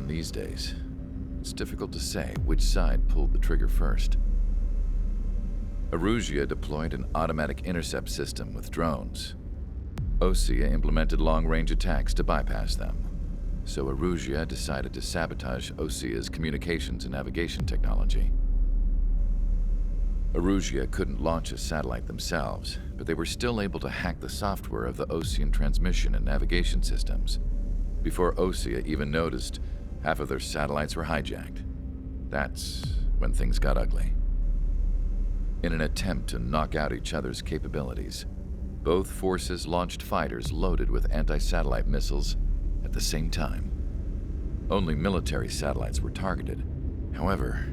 fun these days. It's difficult to say which side pulled the trigger first. Arusia deployed an automatic intercept system with drones. Osea implemented long-range attacks to bypass them. So Arusia decided to sabotage Osea's communications and navigation technology. Arusia couldn't launch a satellite themselves, but they were still able to hack the software of the Osean transmission and navigation systems. Before Osea even noticed, half of their satellites were hijacked. That's when things got ugly. In an attempt to knock out each other's capabilities, both forces launched fighters loaded with anti-satellite missiles at the same time. Only military satellites were targeted. However,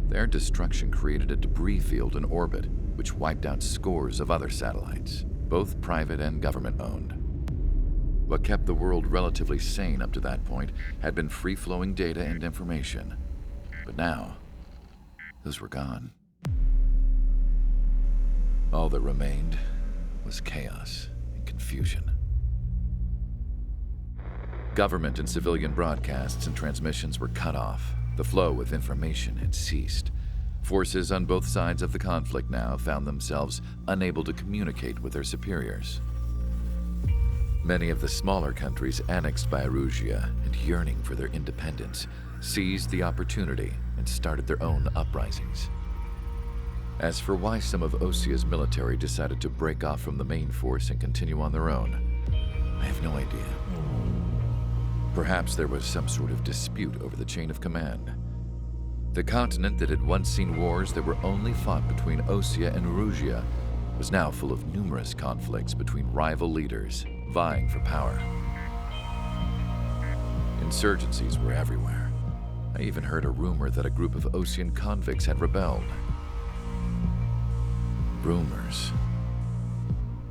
their destruction created a debris field in orbit, which wiped out scores of other satellites, both private and government-owned. What kept the world relatively sane up to that point had been free-flowing data and information. But now, those were gone. All that remained was chaos and confusion. Government and civilian broadcasts and transmissions were cut off. The flow of information had ceased. Forces on both sides of the conflict now found themselves unable to communicate with their superiors. Many of the smaller countries annexed by Arusia and yearning for their independence seized the opportunity and started their own uprisings. As for why some of Osea's military decided to break off from the main force and continue on their own, I have no idea. Perhaps there was some sort of dispute over the chain of command. The continent that had once seen wars that were only fought between Osea and Arusia was now full of numerous conflicts between rival leaders vying for power. Insurgencies were everywhere. I even heard a rumor that a group of Osean convicts had rebelled. Rumors.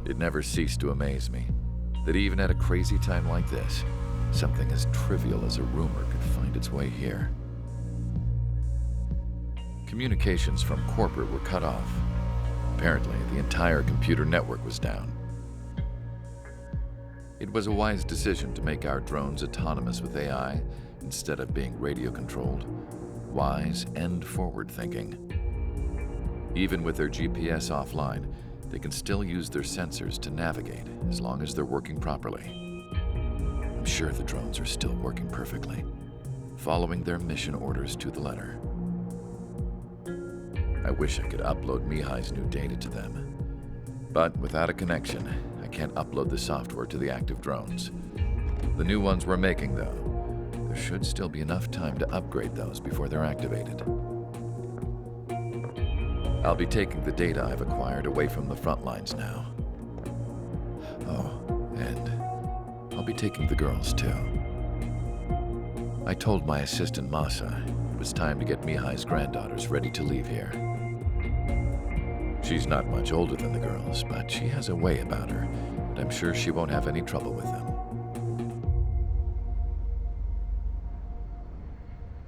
It never ceased to amaze me that even at a crazy time like this, something as trivial as a rumor could find its way here. Communications from corporate were cut off. Apparently, the entire computer network was down. It was a wise decision to make our drones autonomous with AI instead of being radio-controlled. Wise and forward-thinking. Even with their GPS offline, they can still use their sensors to navigate as long as they're working properly. I'm sure the drones are still working perfectly, following their mission orders to the letter. I wish I could upload Mihai's new data to them. But without a connection, I can't upload the software to the active drones. The new ones we're making, though, there should still be enough time to upgrade those before they're activated. I'll be taking the data I've acquired away from the front lines now. Oh, and I'll be taking the girls, too. I told my assistant Masa it was time to get Mihai's granddaughters ready to leave here. She's not much older than the girls, but she has a way about her, and I'm sure she won't have any trouble with them.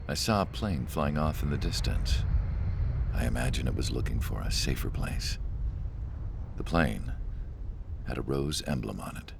I saw a plane flying off in the distance. I imagine it was looking for a safer place. The plane had a rose emblem on it.